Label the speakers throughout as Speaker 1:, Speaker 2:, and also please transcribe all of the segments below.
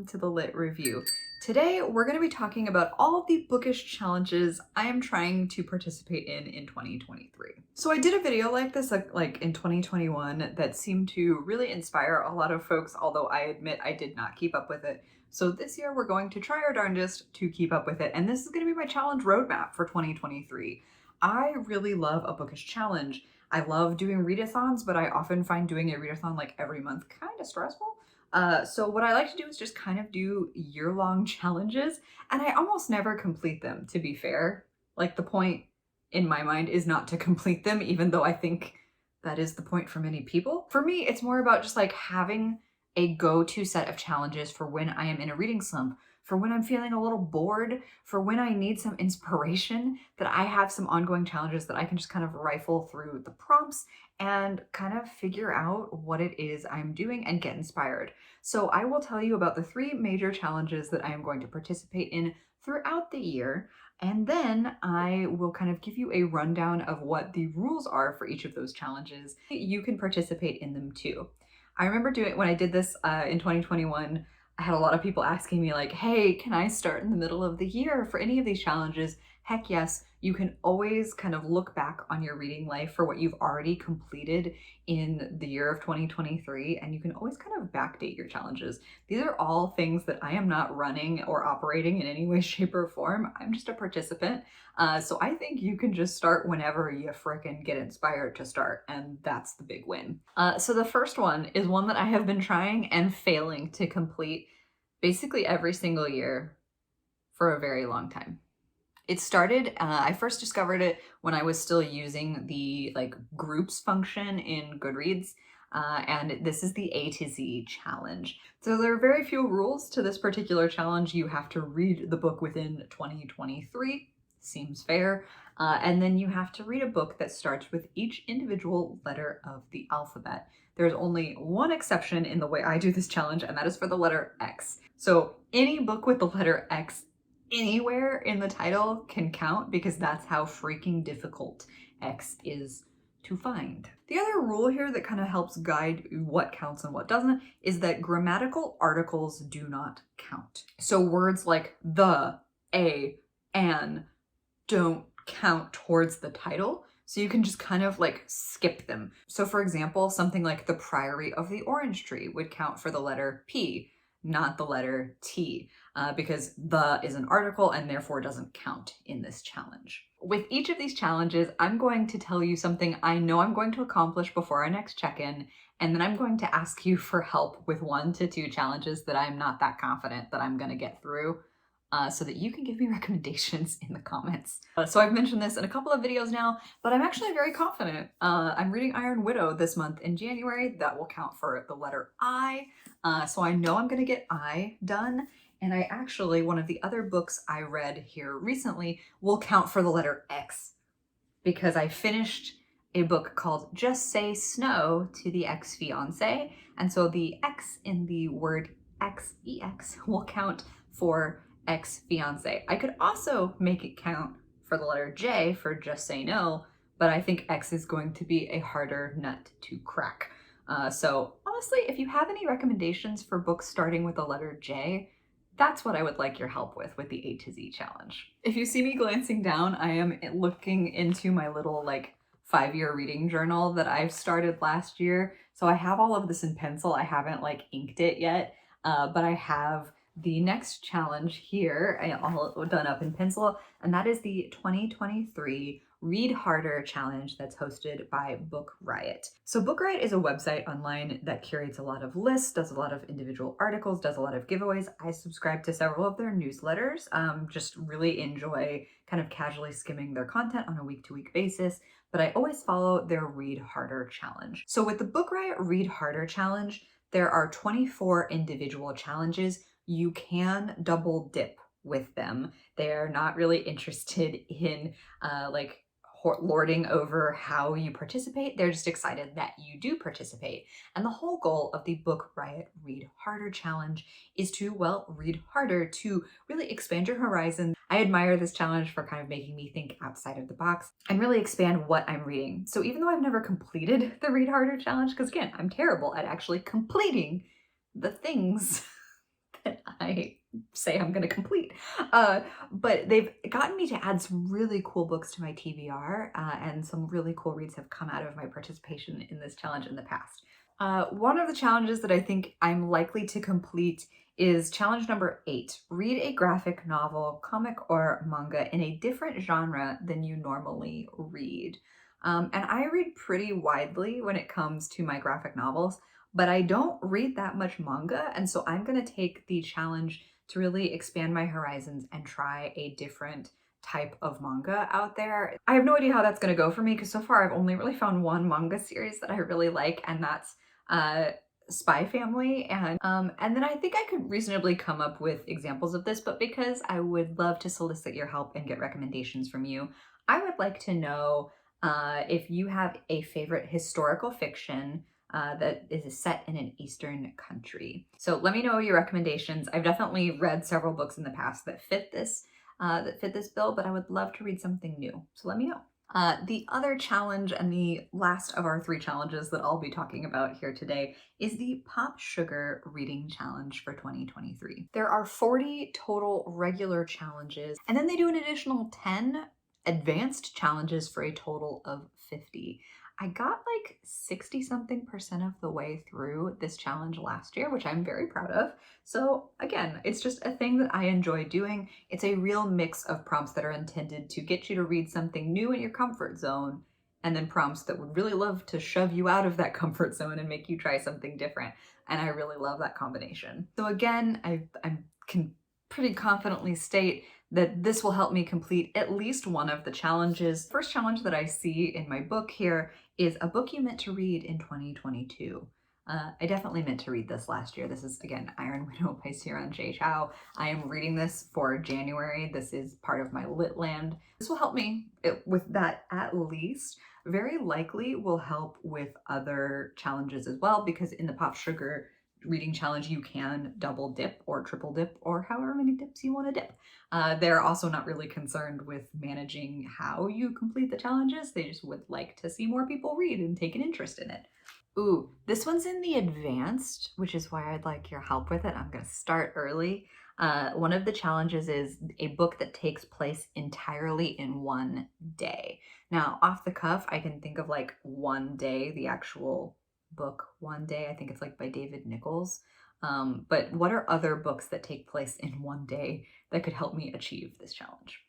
Speaker 1: welcome to the Lit Review. Today we're going to be talking about all of the bookish challenges I am trying to participate in 2023. So I did a video like this like in 2021 that seemed to really inspire a lot of folks, although I admit I did not keep up with it. So this year we're going to try our darndest to keep up with it, and this is going to be my challenge roadmap for 2023. I really love a bookish challenge. I love doing readathons, but I often find doing a readathon like every month kind of stressful. So what I like to do is just kind of do year-long challenges, and I almost never complete them, to be fair. Like, the point in my mind is not to complete them, even though I think that is the point for many people. For me, it's more about just like having a go-to set of challenges for when I am in a reading slump, for when I'm feeling a little bored, for when I need some inspiration, that I have some ongoing challenges that I can just kind of rifle through the prompts and kind of figure out what it is I'm doing and get inspired. So I will tell you about the 3 major challenges that I am going to participate in throughout the year, and then I will kind of give you a rundown of what the rules are for each of those challenges. You can participate in them too. I remember when I did this in 2021, I had a lot of people asking me like, hey, can I start in the middle of the year for any of these challenges? Heck yes, you can always kind of look back on your reading life for what you've already completed in the year of 2023, and you can always kind of backdate your challenges. These are all things that I am not running or operating in any way, shape, or form. I'm just a participant. So I think you can just start whenever you frickin' get inspired to start, and that's the big win. So the first one is one that I have been trying and failing to complete basically every single year for a very long time. It started, I first discovered it when I was still using the groups function in Goodreads, and this is the A to Z challenge. So there are very few rules to this particular challenge. You have to read the book within 2023, seems fair, and then you have to read a book that starts with each individual letter of the alphabet. There's only one exception in the way I do this challenge, and that is for the letter X. So any book with the letter X anywhere in the title can count, because that's how freaking difficult X is to find. The other rule here that kind of helps guide what counts and what doesn't is that grammatical articles do not count. So words like the, a, an don't count towards the title. So you can just kind of skip them. So for example, something like the Priory of the Orange Tree would count for the letter P, not the letter T, because the is an article and therefore doesn't count in this challenge. With each of these challenges, I'm going to tell you something I know I'm going to accomplish before our next check-in, and then I'm going to ask you for help with 1 to 2 challenges that I'm not that confident that I'm going to get through, so that you can give me recommendations in the comments. So I've mentioned this in a couple of videos now, but I'm actually very confident. I'm reading Iron Widow this month in January. That will count for the letter I. So I know I'm gonna get I done. And I actually, one of the other books I read here recently will count for the letter X, because I finished a book called Just Say Snow to the Ex-Fiancé. And so the X in the word X-E-X will count for ex-fiance. I could also make it count for the letter J for Just Say No, but I think X is going to be a harder nut to crack. So honestly, if you have any recommendations for books starting with the letter J, that's what I would like your help with the A to Z challenge. If you see me glancing down, I am looking into my little 5-year reading journal that I've started last year. So I have all of this in pencil. I haven't inked it yet, but I have the next challenge here all done up in pencil, and that is the 2023 Read Harder challenge that's hosted by Book Riot. So Book Riot is a website online that curates a lot of lists, does a lot of individual articles, does a lot of giveaways. I subscribe to several of their newsletters, just really enjoy kind of casually skimming their content on a week-to-week basis, but I always follow their Read Harder challenge. So with the Book Riot Read Harder challenge, there are 24 individual challenges. You can double dip with them. They're not really interested in lording over how you participate. They're just excited that you do participate. And the whole goal of the Book Riot Read Harder challenge is to, well, read harder, to really expand your horizon. I admire this challenge for kind of making me think outside of the box and really expand what I'm reading. So even though I've never completed the Read Harder challenge, because again, I'm terrible at actually completing the things that I say I'm going to complete. But they've gotten me to add some really cool books to my TBR, and some really cool reads have come out of my participation in this challenge in the past. One of the challenges that I think I'm likely to complete is challenge number 8. Read a graphic novel, comic, or manga in a different genre than you normally read. And I read pretty widely when it comes to my graphic novels, but I don't read that much manga, and so I'm going to take the challenge to really expand my horizons and try a different type of manga out there. I have no idea how that's going to go for me because so far I've only really found one manga series that I really like, and that's Spy Family, and then I think I could reasonably come up with examples of this, but because I would love to solicit your help and get recommendations from you, I would like to know if you have a favorite historical fiction that is set in an Eastern country. So let me know your recommendations. I've definitely read several books in the past that fit this bill, but I would love to read something new. So let me know. The other challenge, and the last of our 3 challenges that I'll be talking about here today, is the Pop Sugar Reading Challenge for 2023. There are 40 total regular challenges, and then they do an additional 10 advanced challenges for a total of 50. I got like 60-something% of the way through this challenge last year, which I'm very proud of. So again, it's just a thing that I enjoy doing. It's a real mix of prompts that are intended to get you to read something new in your comfort zone, and then prompts that would really love to shove you out of that comfort zone and make you try something different. And I really love that combination. So again, I can pretty confidently state that this will help me complete at least one of the challenges. First challenge that I see in my book here is a book you meant to read in 2022. I definitely meant to read this last year. This is, again, Iron Widow by Siran J. Chow. I am reading this for January. This is part of my Litland. This will help me with that at least. Very likely will help with other challenges as well, because in the Pop Sugar Reading Challenge, you can double dip or triple dip or however many dips you want to dip. They're also not really concerned with managing how you complete the challenges. They just would like to see more people read and take an interest in it. Ooh, this one's in the advanced, which is why I'd like your help with it. I'm going to start early. One of the challenges is a book that takes place entirely in one day. Now, off the cuff, I can think of like One Day, the actual book One Day. I think it's like by David Nichols. But what are other books that take place in one day that could help me achieve this challenge?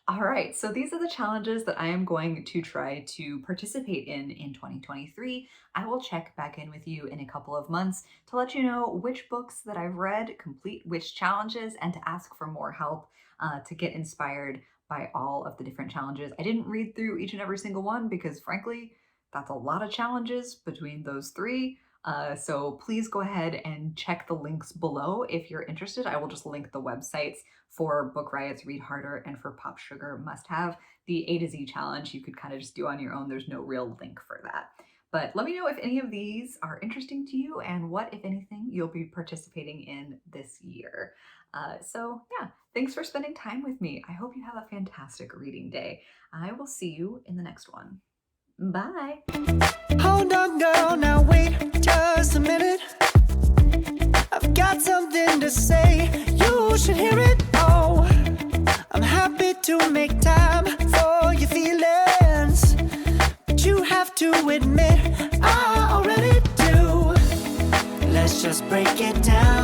Speaker 1: All right, so these are the challenges that I am going to try to participate in 2023. I will check back in with you in a couple of months to let you know which books that I've read complete which challenges, and to ask for more help to get inspired by all of the different challenges. I didn't read through each and every single one because, frankly, that's a lot of challenges between those 3. So please go ahead and check the links below if you're interested. I will just link the websites for Book Riot's Read Harder and for Pop Sugar Must Have. The A to Z challenge you could kind of just do on your own. There's no real link for that. But let me know if any of these are interesting to you and what, if anything, you'll be participating in this year. So yeah, thanks for spending time with me. I hope you have a fantastic reading day. I will see you in the next one. Bye.
Speaker 2: Hold on, girl, now wait just a minute. I've got something to say, you should hear it. Oh, I'm happy to make time for your feelings, but you have to admit I already do. Let's just break it down.